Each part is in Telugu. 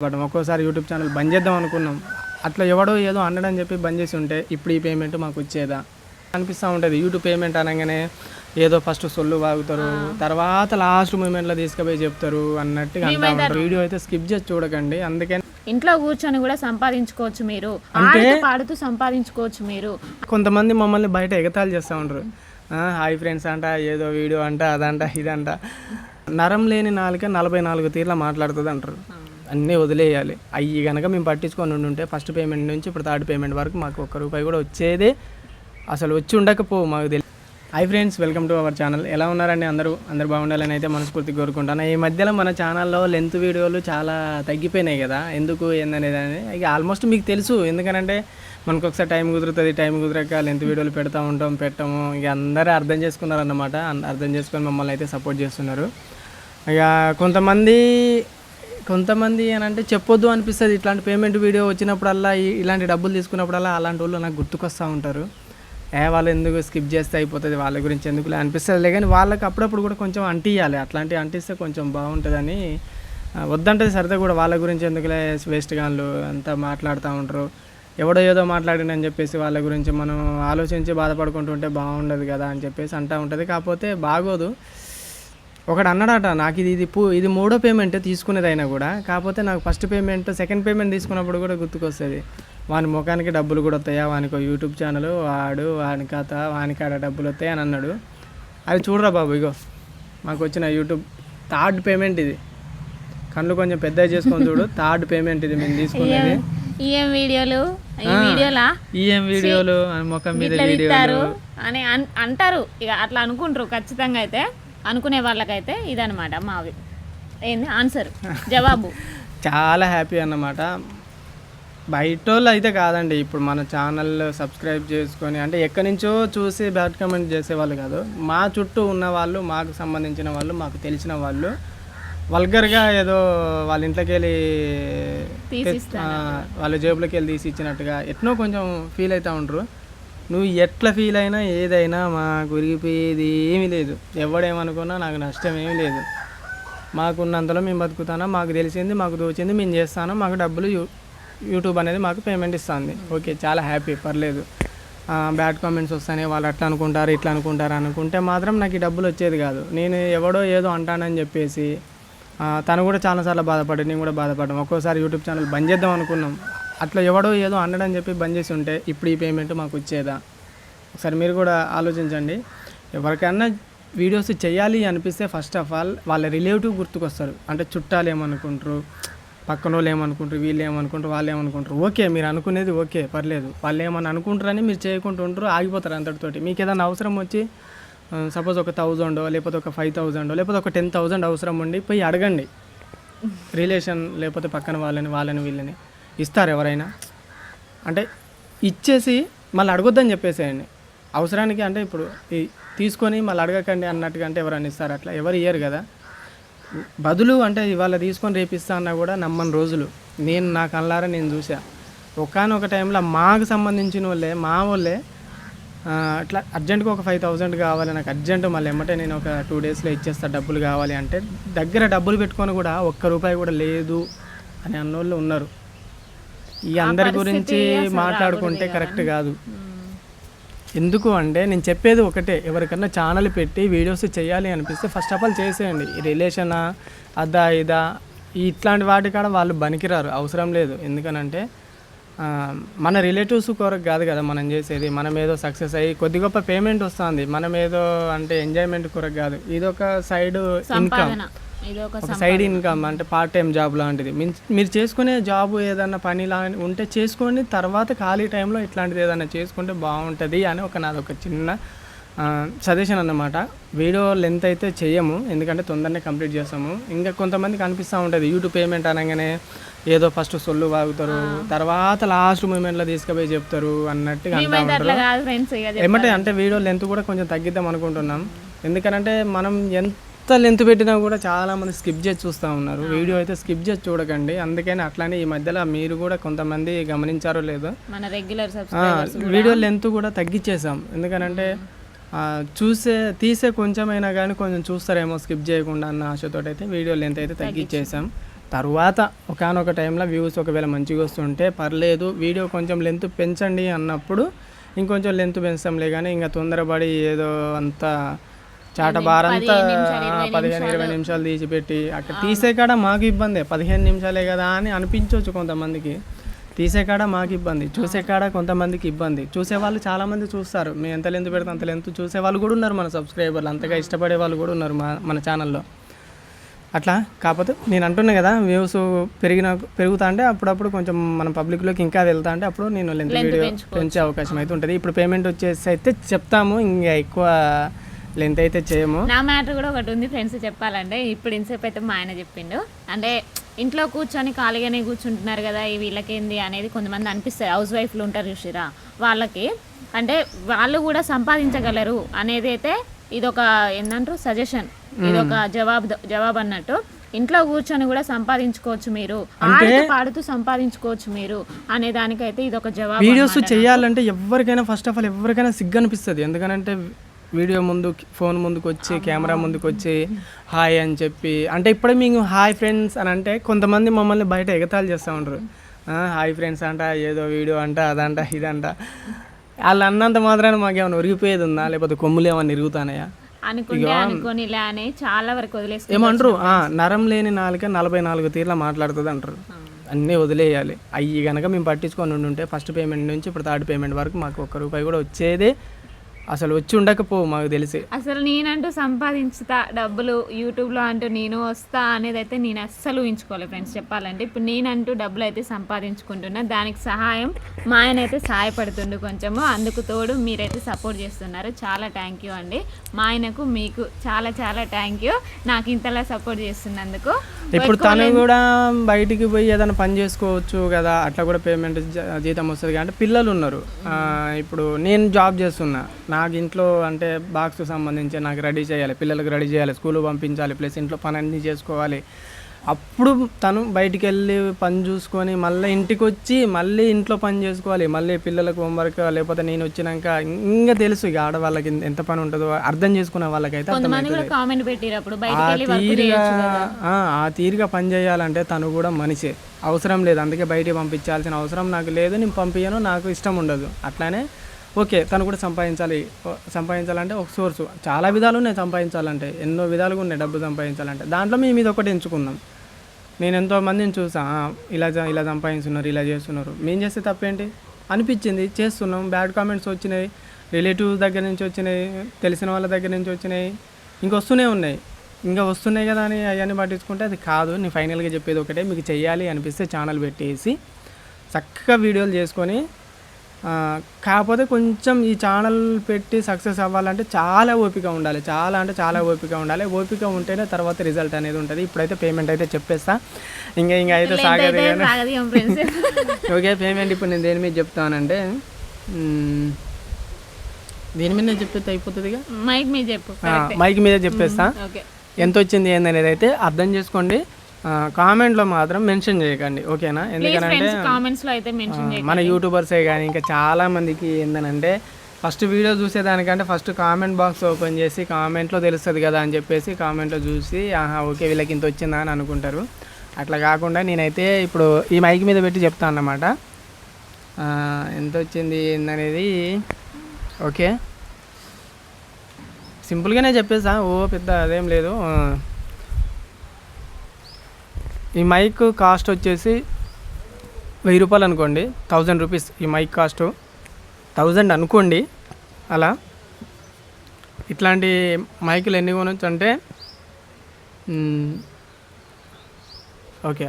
ఒక్కోసారి యూట్యూబ్ ఛానల్ బంద్ చేద్దాం అనుకున్నాం. అట్లా ఎవడో ఏదో అన్నాడని చెప్పి బంద్ చేసి ఉంటే ఇప్పుడు ఈ పేమెంట్ మాకు వచ్చేదా అనిపిస్తూ ఉంటుంది. యూట్యూబ్ పేమెంట్ అనగానే ఏదో ఫస్ట్ సొల్లు వాగుతారు, తర్వాత లాస్ట్ మూమెంట్లో తీసుకుపోయి చెప్తారు అన్నట్టుగా అంటా ఉంటారు. వీడియో అయితే స్కిప్ చేసి చూడకండి. అందుకని ఇంట్లో కూర్చొని కూడా సంపాదించుకోవచ్చు, మీరు అంటే పాడుతూ సంపాదించుకోవచ్చు. మీరు కొంతమంది మమ్మల్ని బయట ఎగతాళి చేస్తూ ఉంటారు. హాయ్ ఫ్రెండ్స్ అంట, ఏదో వీడియో అంట, అదంట ఇదంట. నరం లేని నాలుక 44 తీర్ల మాట్లాడుతుంది అంటారు. అన్నీ వదిలేయాలి. అవి కనుక మేము పట్టించుకొని ఉంటే ఫస్ట్ పేమెంట్ నుంచి ఇప్పుడు థర్డ్ పేమెంట్ వరకు మాకు ₹1 కూడా వచ్చేదే, అసలు వచ్చి ఉండకపోవు మాకు తెలియదు. Hi friends, welcome to our channel. ఎలా ఉన్నారండి అందరూ బాగుండాలని అయితే మనస్ఫూర్తిగా కోరుకుంటాను. ఈ మధ్యలో మన ఛానల్లో లెంత్ వీడియోలు చాలా తగ్గిపోయినాయి కదా, ఎందుకు ఏందనేది ఇక ఆల్మోస్ట్ మీకు తెలుసు. ఎందుకనంటే మనకు ఒకసారి టైం కుదురుతుంది, టైం కుదరక లెంత్ వీడియోలు పెట్టాము. ఇక అందరూ అర్థం చేసుకున్నారన్నమాట. అర్థం చేసుకొని మమ్మల్ని అయితే సపోర్ట్ చేస్తున్నారు. ఇక కొంతమంది అని అంటే చెప్పొద్దు అనిపిస్తుంది. ఇట్లాంటి పేమెంట్ వీడియో వచ్చినప్పుడల్లా, ఇలాంటి డబ్బులు తీసుకున్నప్పుడల్లా అలాంటి వాళ్ళు నాకు గుర్తుకొస్తూ ఉంటారు. వాళ్ళు ఎందుకు స్కిప్ చేస్తే అయిపోతుంది, వాళ్ళ గురించి ఎందుకులే అనిపిస్తుంది. కానీ వాళ్ళకి అప్పుడప్పుడు కూడా కొంచెం అంటియాలి. అట్లాంటివి అంటిస్తే కొంచెం బాగుంటుందని. వద్దంటే సరదా కూడా వాళ్ళ గురించి ఎందుకులే, వేస్ట్ గాన్లు అంతా మాట్లాడుతూ ఉంటారు. ఎవడో ఏదో మాట్లాడినని చెప్పేసి వాళ్ళ గురించి మనం ఆలోచించి బాధపడుకుంటుంటే బాగుండదు కదా అని చెప్పేసి అంటూ ఉంటుంది. కాకపోతే బాగోదు. ఒకడు అన్నాడట, నాకు ఇది మూడో పేమెంట్ తీసుకునేది అయినా కూడా, కాకపోతే నాకు ఫస్ట్ పేమెంట్ సెకండ్ పేమెంట్ తీసుకున్నప్పుడు కూడా గుర్తుకొస్తుంది. వాని ముఖానికి డబ్బులు కూడా వస్తాయా, వానికి యూట్యూబ్ ఛానల్, వానికాడ డబ్బులు వస్తాయి అని అన్నాడు. అది చూడరా బాబు, ఇగో మాకు వచ్చిన యూట్యూబ్ థర్డ్ పేమెంట్ ఇది. కళ్ళు కొంచెం పెద్దగా చేసుకొని చూడు. థర్డ్ పేమెంట్ ఇది మేము తీసుకునేది. ఏం వీడియోలు ముఖం మీద వీడియోలు అని అంటారు. ఇక అట్లా అనుకుంటారు ఖచ్చితంగా. అయితే అనుకునే వాళ్ళకైతే ఇదనమాట మావి ఏంది ఆన్సర్, జవాబు. చాలా హ్యాపీ అన్నమాట. బయట వాళ్ళు అయితే కాదండి, ఇప్పుడు మన ఛానల్ సబ్స్క్రైబ్ చేసుకొని అంటే ఎక్కడి నుంచో చూసి బ్యాడ్ కామెంట్ చేసేవాళ్ళు కాదు. మా చుట్టూ ఉన్న వాళ్ళు, మాకు సంబంధించిన వాళ్ళు, మాకు తెలిసిన వాళ్ళు వల్గర్గా ఏదో వాళ్ళ ఇంట్లోకి వెళ్ళి వాళ్ళ జేబులోకి వెళ్ళి తీసి ఇచ్చినట్టుగా ఎట్నో కొంచెం ఫీల్ అవుతూ ఉంటారు. నువ్వు ఎట్లా ఫీల్ అయినా ఏదైనా మాకు విరిగిపోయేది ఏమీ లేదు. ఎవడేమనుకున్నా నాకు నష్టం ఏమీ లేదు. మాకున్నంతలో మేము బతుకుతానా, మాకు తెలిసింది, మాకు దోచింది మేము చేస్తాను. మాకు డబ్బులు యూట్యూబ్ అనేది మాకు పేమెంట్ ఇస్తుంది. ఓకే, చాలా హ్యాపీ, పర్లేదు. బ్యాడ్ కామెంట్స్ వస్తాయి, వాళ్ళు అట్లా అనుకుంటారు ఇట్లా అనుకుంటారు అనుకుంటే మాత్రం నాకు ఈ డబ్బులు వచ్చేది కాదు. నేను ఎవడో ఏదో అంటానని చెప్పేసి తను కూడా చాలాసార్లు బాధపడ్డాడు, నేను కూడా బాధపడ్డాం. ఒక్కోసారి యూట్యూబ్ ఛానల్ బంద్ చేద్దాం అనుకున్నాం. అట్లా ఎవడో ఏదో అన్నాడని చెప్పి బంద్ చేసి ఉంటే ఇప్పుడు ఈ పేమెంట్ మాకు వచ్చేదా? ఒకసారి మీరు కూడా ఆలోచించండి. ఎవరికైనా వీడియోస్ చేయాలి అనిపిస్తే ఫస్ట్ ఆఫ్ ఆల్ వాళ్ళ రిలేటివ్ గుర్తుకొస్తారు. అంటే చుట్టాలు ఏమనుకుంటారు, పక్కన వాళ్ళు ఏమనుకుంటారు, వీళ్ళు ఏమనుకుంటారు, వాళ్ళు ఏమనుకుంటారు. ఓకే, మీరు అనుకునేది ఓకే, పర్లేదు. వాళ్ళు ఏమని అనుకుంటారని మీరు చేయకుండా ఉంటారు, ఆగిపోతారు అంతటితోటి. మీకు ఏదైనా అవసరం వచ్చి సపోజ్ ఒక 1000 లేకపోతే ఒక 5000 లేకపోతే ఒక 10,000 అవసరం ఉండి పోయి అడగండి. రిలేషన్ లేకపోతే పక్కన వాళ్ళని వీళ్ళని ఇస్తారు ఎవరైనా. అంటే ఇచ్చేసి మళ్ళీ అడగొద్దని చెప్పేసేయండి అవసరానికి. అంటే ఇప్పుడు తీసుకొని మళ్ళీ అడగకండి అన్నట్టుగా అంటే ఎవరైనా ఇస్తారు? అట్లా ఎవరు ఇయ్యరు కదా. బదులు అంటే ఇవాళ తీసుకొని రేపిస్తా అన్నా కూడా నమ్మని రోజులు నేను నా కళ్ళారా నేను చూసా. ఒకానొక టైంలో మాకు సంబంధించిన వాళ్ళే, మా వాళ్ళే అట్లా అర్జెంటుగా ఒక 5000 కావాలి నాకు, అర్జెంట్ మళ్ళీ ఎమ్మటే నేను ఒక 2 డేస్లో ఇచ్చేస్తా, డబ్బులు కావాలి అంటే దగ్గర డబ్బులు పెట్టుకొని కూడా ₹1 కూడా లేదు అని అన్నోళ్ళు ఉన్నారు. ఈ అందరి గురించి మాట్లాడుకుంటే కరెక్ట్ కాదు. ఎందుకు అంటే నేను చెప్పేది ఒకటే, ఎవరికన్నా ఛానల్ పెట్టి వీడియోస్ చేయాలి అనిపిస్తే ఫస్ట్ ఆఫ్ ఆల్ చేసేయండి. ఈ రిలేషనా అదా ఇదా ఇట్లాంటి వాటి కాడ వాళ్ళు బనికిరారు, అవసరం లేదు. ఎందుకనంటే మన రిలేటివ్స్ కొరకు కాదు కదా మనం చేసేది. మనం ఏదో సక్సెస్ అయ్యి కొద్ది గొప్ప పేమెంట్ వస్తుంది, మనం ఏదో అంటే ఎంజాయ్మెంట్ కొరకు కాదు. ఇదొక సైడ్ ఇన్కమ్, ఒక సైడ్ ఇన్కమ్ అంటే పార్ట్ టైం జాబ్ లాంటిది. మీరు చేసుకునే జాబ్ ఏదన్నా పని ఉంటే చేసుకొని తర్వాత ఖాళీ టైంలో ఇట్లాంటిది ఏదైనా చేసుకుంటే బాగుంటుంది అని నాదొక చిన్న సజెషన్ అన్నమాట. వీడియో లెంత్ అయితే చేయము, ఎందుకంటే తొందరనే కంప్లీట్ చేస్తాము. ఇంకా కొంతమందికి అనిపిస్తూ ఉంటుంది యూట్యూబ్ పేమెంట్ అనగానే ఏదో ఫస్ట్ సొల్లు వాగుతారు, తర్వాత లాస్ట్ మూమెంట్లో తీసుకుపోయి చెప్తారు అన్నట్టుగా అంటూ ఉంటారు. ఏమంటే అంటే వీడియో లెంత్ కూడా కొంచెం తగ్గిద్దాం అనుకుంటున్నాం. ఎందుకంటే మనం ఎంత లెంత్ పెట్టినా కూడా చాలామంది స్కిప్ చేసి చూస్తూ ఉన్నారు. వీడియో అయితే స్కిప్ చేసి చూడకండి. అందుకని అట్లానే ఈ మధ్యలో మీరు కూడా కొంతమంది గమనించారో లేదో వీడియో లెంత్ కూడా తగ్గించేసాం. ఎందుకనంటే తీసే కొంచెమైనా కానీ కొంచెం చూస్తారేమో స్కిప్ చేయకుండా అన్న ఆశతో అయితే వీడియో లెంత్ అయితే తగ్గించేసాం. తర్వాత ఒకానొక టైంలో వ్యూస్ ఒకవేళ మంచిగా వస్తుంటే పర్లేదు, వీడియో కొంచెం లెంత్ పెంచండి అన్నప్పుడు ఇంకొంచెం లెంత్ పెంచుతాంలే, కానీ ఇంకా తొందరపడి ఏదో అంతా చాటబారంతా 15-20 నిమిషాలు తీసిపెట్టి అక్కడ తీసే కాడ మాకు ఇబ్బంది, 15 నిమిషాలే కదా అని అనిపించవచ్చు కొంతమందికి, తీసే కాడ మాకు ఇబ్బంది, చూసే కాడ కొంతమందికి ఇబ్బంది. చూసేవాళ్ళు చాలామంది చూస్తారు, మేము ఎంత లెంత్ పెడితే అంత లెంత్ చూసే వాళ్ళు కూడా ఉన్నారు, మన సబ్స్క్రైబర్లు అంతగా ఇష్టపడే వాళ్ళు కూడా ఉన్నారు మన ఛానల్లో. అట్లా కాకపోతే నేను అంటున్నా కదా, వ్యూస్ పెరుగుతా అంటే అప్పుడప్పుడు కొంచెం మన పబ్లిక్లోకి ఇంకా వెళ్తా అంటే అప్పుడు నేను లెంత్ వీడియో పెంచే అవకాశం అయితే ఉంటుంది. ఇప్పుడు పేమెంట్ వచ్చేసి అయితే చెప్తాము, ఇంకా ఎక్కువ లెంత్ అయితే చేయము. నా మ్యాటర్ కూడా ఒకటి ఉంది ఫ్రెండ్స్ చెప్పాలంటే, ఇప్పుడు ఇన్సేపు అయితే మా ఆయన చెప్పిండు, అంటే ఇంట్లో కూర్చొని ఖాళీగానే కూర్చుంటున్నారు కదా వీళ్ళకేంది అనేది కొంతమంది అనిపిస్తుంది, హౌస్ వైఫ్లు ఉంటారు చూసిరా వాళ్ళకి, అంటే వాళ్ళు కూడా సంపాదించగలరు అనేది అయితే ఇదొక ఏంటంటారు సజెషన్, ఇదొక జవాబు అన్నట్టు. ఇంట్లో కూర్చొని కూడా సంపాదించుకోవచ్చు మీరు, ఆడుతూ పాడుతూ సంపాదించుకోవచ్చు మీరు అనే దానికైతే ఇదొక జవాబు. వీడియోస్ చేయాలంటే ఎవరికైనా ఫస్ట్ ఆఫ్ ఆల్ ఎవరికైనా సిగ్గు అనిపిస్తుంది, ఎందుకంటే వీడియో ముందు ఫోన్ ముందుకు వచ్చి కెమెరా ముందుకు వచ్చి హాయ్ అని చెప్పి, అంటే ఇప్పుడే మీకు హాయ్ ఫ్రెండ్స్ అని అంటే కొంతమంది మమ్మల్ని బయట ఎగతాళి చేస్తూ ఉంటారు, హాయ్ ఫ్రెండ్స్ అంట, ఏదో వీడియో అంట, అదంట ఇదంట. వాళ్ళు అన్నంత మాత్రాన్ని మాకేమైనా ఒరిగిపోయేది ఉందా, లేకపోతే కొమ్ములు ఏమన్నా ఇరుగుతానయా అనుకొని చాలా వరకు వదిలేసి ఏమంటారు, నరం లేని నాలుక 44 తీర్ల మాట్లాడుతుంది అంటారు. అన్నీ వదిలేయాలి. అవి కనుక మేము పట్టించుకొని ఉంటే ఫస్ట్ పేమెంట్ నుంచి ఇప్పుడు థర్డ్ పేమెంట్ వరకు మాకు ₹1 కూడా వచ్చేదే అసలు వచ్చి ఉండకపోవు మాకు తెలిసి. అసలు నేనంటూ సంపాదించుతా డబ్బులు యూట్యూబ్లో అంటూ నేను వస్తా అనేది అయితే నేను అస్సలు ఊహించుకోలేదు ఫ్రెండ్స్ చెప్పాలంటే. ఇప్పుడు నేనంటూ డబ్బులు అయితే సంపాదించుకుంటున్నా, దానికి సహాయం మా ఆయన అయితే సహాయపడుతుండు కొంచెము, అందుకు తోడు మీరైతే సపోర్ట్ చేస్తున్నారు. చాలా థ్యాంక్ యూ అండి, మా ఆయనకు మీకు చాలా చాలా థ్యాంక్ యూ నాకు ఇంతలా సపోర్ట్ చేస్తున్నందుకు. ఇప్పుడు తను కూడా బయటికి పోయి ఏదైనా పని చేసుకోవచ్చు కదా, అట్లా కూడా పేమెంట్ జీతం వస్తుంది. అంటే పిల్లలు ఉన్నారు, ఇప్పుడు నేను జాబ్ చేస్తున్నా, నాకు ఇంట్లో అంటే బాక్స్ సంబంధించి నాకు రెడీ చేయాలి, పిల్లలకు రెడీ చేయాలి, స్కూల్ పంపించాలి, ప్లస్ ఇంట్లో పని అన్నీ చేసుకోవాలి. అప్పుడు తను బయటికి వెళ్ళి పని చూసుకొని మళ్ళీ ఇంటికి వచ్చి మళ్ళీ ఇంట్లో పని చేసుకోవాలి, మళ్ళీ పిల్లలకు హోంవర్క్, లేకపోతే నేను వచ్చినాక ఇంకా తెలుసు ఇక ఆడవాళ్ళకి ఎంత పని ఉంటుందో అర్థం చేసుకునే వాళ్ళకైతే ఆ తీరుగా పని చేయాలంటే తను కూడా మనిషే, అవసరం లేదు, అందుకే బయటికి పంపించాల్సిన అవసరం నాకు లేదు, నేను పంపించను, నాకు ఇష్టం ఉండదు. అట్లానే ఓకే తను కూడా సంపాదించాలంటే ఒక సోర్సు, చాలా విధాలు ఉన్నాయి సంపాదించాలంటే, ఎన్నో విధాలుగా ఉన్నాయి డబ్బు సంపాదించాలంటే. దాంట్లో మేము ఇది ఒకటి ఎంచుకుందాం. నేను ఎంతోమందిని చూసా, ఇలా సంపాదిస్తున్నారు, ఇలా చేస్తున్నారు, మేము చేస్తే తప్పేంటి అనిపించింది, చేస్తున్నాం. బ్యాడ్ కామెంట్స్ వచ్చినాయి, రిలేటివ్స్ దగ్గర నుంచి వచ్చినాయి, తెలిసిన వాళ్ళ దగ్గర నుంచి వచ్చినాయి, ఇంకా వస్తున్నాయి కదా అని అవన్నీ పట్టించుకుంటే అది కాదు. నేను ఫైనల్గా చెప్పేది ఒకటే, మీకు చెయ్యాలి అనిపిస్తే ఛానల్ పెట్టేసి చక్కగా వీడియోలు చేసుకొని, కాకపోతే కొంచెం ఈ ఛానల్ పెట్టి సక్సెస్ అవ్వాలంటే చాలా ఓపిక ఉండాలి, చాలా అంటే చాలా ఓపిక ఉండాలి. ఓపిక ఉంటేనే తర్వాత రిజల్ట్ అనేది ఉంటుంది. ఇప్పుడైతే పేమెంట్ అయితే చెప్పేస్తా, ఇంకా అయితే సాగదు కానీ. ఓకే పేమెంట్ ఇప్పుడు నేను దేని మీద చెప్తానంటే, దేని మీద నేను చెప్పేస్తే అయిపోతుంది, మైక్ మీద చెప్పేస్తా. ఎంత వచ్చింది ఏందనేది అయితే అర్థం చేసుకోండి, కామెంట్లో మాత్రం మెన్షన్ చేయకండి ఓకేనా. ఎందుకంటే మన యూట్యూబర్సే కానీ ఇంకా చాలామందికి ఏంటంటే ఫస్ట్ వీడియో చూసేదానికంటే ఫస్ట్ కామెంట్ బాక్స్ ఓపెన్ చేసి కామెంట్లో తెలుస్తుంది కదా అని చెప్పేసి కామెంట్లో చూసి ఓకే వీళ్ళకి ఇంత వచ్చిందా అని అనుకుంటారు. అట్లా కాకుండా నేనైతే ఇప్పుడు ఈ మైక్ మీద పెట్టి చెప్తాను అన్నమాట ఎంత వచ్చింది ఏందనేది. ఓకే సింపుల్గానే చెప్పేసా, పెద్ద అదేం లేదు. ఈ మైక్ కాస్ట్ వచ్చేసి ₹1000 అనుకోండి, ₹1000 ఈ మైక్ కాస్ట్, 1000 అనుకోండి. అలా ఇట్లాంటి మైకులు ఎన్ని కొనొచ్చు అంటే ఓకే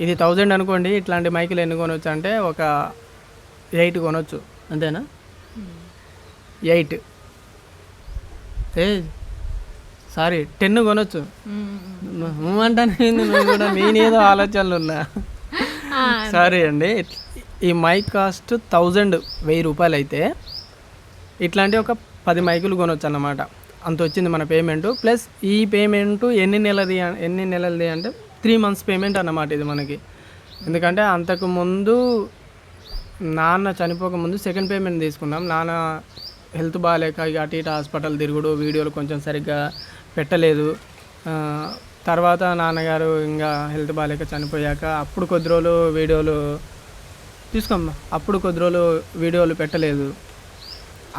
ఇది 1000 అనుకోండి. ఇట్లాంటి మైకులు ఎన్ని కొనొచ్చు అంటే ఒక 8 కొనొచ్చు, అంతేనా? 8 సారీ 10 కొనొచ్చు. అంటాను నువ్వు కూడా, నేనేదో ఆలోచనలు ఉన్నా. సారీ అండి. ఈ మైక్ కాస్ట్ ₹1000 అయితే ఇట్లాంటి ఒక 10 మైకులు కొనొచ్చు అన్నమాట. అంత వచ్చింది మన పేమెంటు. ప్లస్ ఈ పేమెంటు ఎన్ని నెలలది అంటే 3 months పేమెంట్ అన్నమాట ఇది మనకి. ఎందుకంటే అంతకుముందు నాన్న చనిపోకముందు సెకండ్ పేమెంట్ తీసుకున్నాం. నాన్న హెల్త్ బాగాలేక ఇక అటు ఇటు హాస్పిటల్ తిరుగుడు, వీడియోలు కొంచెం సరిగ్గా పెట్టలేదు. తర్వాత నాన్నగారు ఇంకా హెల్త్ బాగాలేక చనిపోయాక అప్పుడు కొద్ది రోజులు వీడియోలు తీసుకోమ్మా, అప్పుడు కొద్ది రోజులు వీడియోలు పెట్టలేదు.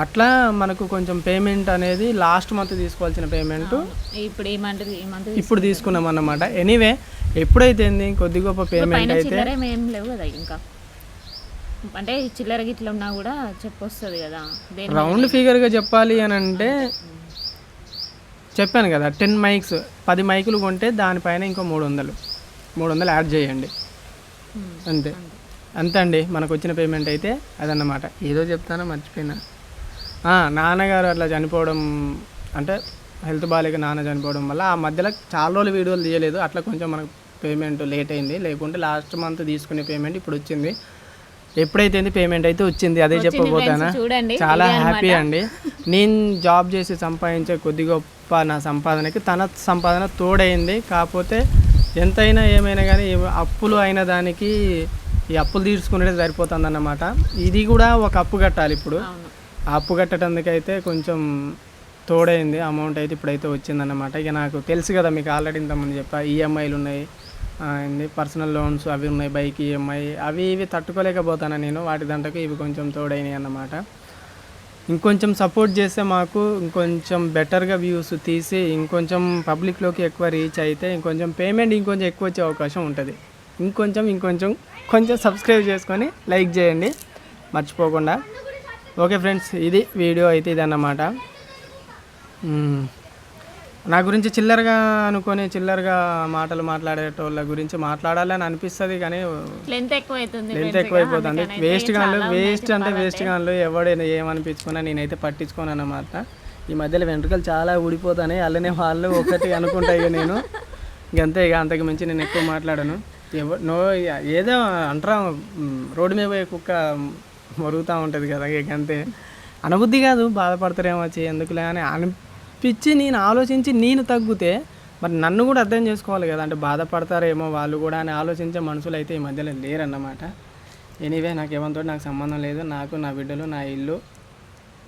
అట్లా మనకు కొంచెం పేమెంట్ అనేది లాస్ట్ మంత్ తీసుకోవాల్సిన పేమెంట్ ఇప్పుడు ఈ మంత్ ఇప్పుడు తీసుకున్నాం అన్నమాట. ఎనీవే ఎప్పుడైతే ఏంది కొద్ది గొప్ప పేమెంట్ అయితే చిల్లర ఏం లేవు కదా ఇంకా, అంటే చిల్లర గిట్ల ఉన్నా కూడా చెప్పొస్తుంది కదా. రౌండ్ ఫిగర్గా చెప్పాలి అని అంటే చెప్పాను కదా 10 మైక్స్ 10 మైకులు కొంటే దానిపైన ఇంకో 300 యాడ్ చేయండి అంతే. అంతే అండి మనకు వచ్చిన పేమెంట్ అయితే అదన్నమాట. ఏదో చెప్తానో మర్చిపోయినా. నాన్నగారు అట్లా చనిపోవడం అంటే హెల్త్ బాగాలేక నాన్న చనిపోవడం వల్ల ఆ మధ్యలో చాలా రోజులు వీడియోలు తీయలేదు. అట్లా కొంచెం మనకు పేమెంట్ లేట్ అయింది. లేకుంటే లాస్ట్ మంత్ తీసుకునే పేమెంట్ ఇప్పుడు వచ్చింది. ఎప్పుడైతే పేమెంట్ అయితే వచ్చింది అదే చెప్పబోతానా. చాలా హ్యాపీ అండి. నేను జాబ్ చేసి సంపాదించే కొద్ది గొప్ప నా సంపాదనకి తన సంపాదన తోడైంది. కాకపోతే ఎంతైనా ఏమైనా కానీ అప్పులు అయిన దానికి ఈ అప్పులు తీర్చుకునేది సరిపోతుంది అన్నమాట. ఇది కూడా ఒక అప్పు కట్టాలి. ఇప్పుడు ఆ అప్పు కట్టడానికైతే కొంచెం తోడైంది అమౌంట్ అయితే ఇప్పుడైతే వచ్చిందన్నమాట. ఇక నాకు తెలుసు కదా మీకు ఆల్రెడీ ఇంతకుముందు చెప్పా, ఈఎంఐలు ఉన్నాయి, పర్సనల్ లోన్స్ అవి ఉన్నాయి, బైక్ ఈఎంఐ అవి ఇవి తట్టుకోలేకపోతాను నేను. వాటి దాంట్లోకి ఇవి కొంచెం తోడైనాయి అన్నమాట. ఇంకొంచెం సపోర్ట్ చేస్తే మాకు ఇంకొంచెం బెటర్గా వ్యూస్ తీసి ఇంకొంచెం పబ్లిక్లోకి ఎక్కువ రీచ్ అయితే ఇంకొంచెం పేమెంట్ ఇంకొంచెం ఎక్కువ వచ్చే అవకాశం ఉంటుంది. కొంచెం సబ్స్క్రైబ్ చేసుకొని లైక్ చేయండి మర్చిపోకుండా. ఓకే ఫ్రెండ్స్, ఇది వీడియో అయితే ఇదన్నమాట. నా గురించి చిల్లరగా అనుకొని చిల్లరగా మాటలు మాట్లాడేటోళ్ళ గురించి మాట్లాడాలని అనిపిస్తుంది కానీ లెంత్ ఎక్కువైపోతుంది. వేస్ట్ గాన్లు ఎవడైనా ఏమనిపించుకున్నా నేనైతే పట్టించుకోను అన్నమాట. ఈ మధ్యలో వెంట్రుకలు చాలా ఊడిపోతాయి. అలానే వాళ్ళు ఒకటి అనుకుంటాయి. ఇక నేను ఇంకంతే, ఇక అంతకు మించి నేను ఎక్కువ మాట్లాడను. ఏదో అంటారా రోడ్డు మీద పోయే కుక్క మరుగుతూ ఉంటుంది కదా, ఇక అంతే. అనబుద్ధి కాదు, బాధపడతారేమో వచ్చి ఎందుకులే అని అనిపించి నేను ఆలోచించి నేను తగ్గితే మరి నన్ను కూడా అర్థం చేసుకోవాలి కదా, అంటే బాధపడతారేమో వాళ్ళు కూడా అని ఆలోచించే మనుషులు అయితే ఈ మధ్యలో లేరన్నమాట. ఎనీవే నాకు ఏమంతో నాకు సంబంధం లేదు. నాకు నా బిడ్డలు, నా ఇల్లు,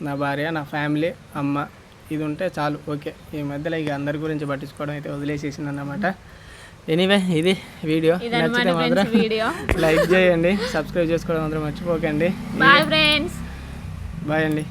నా భార్య, నా ఫ్యామిలీ, అమ్మ ఇది ఉంటే చాలు. ఓకే, ఈ మధ్యలో ఇక అందరి గురించి పట్టించుకోవడం అయితే వదిలేసేసింది అన్నమాట. ఎనీవే ఇది వీడియో నచ్చితే మాత్రం లైక్ చేయండి, సబ్స్క్రైబ్ చేసుకోవడం మాత్రం మర్చిపోకండి. బాయ్ ఫ్రెండ్స్, బాయ్ అండి.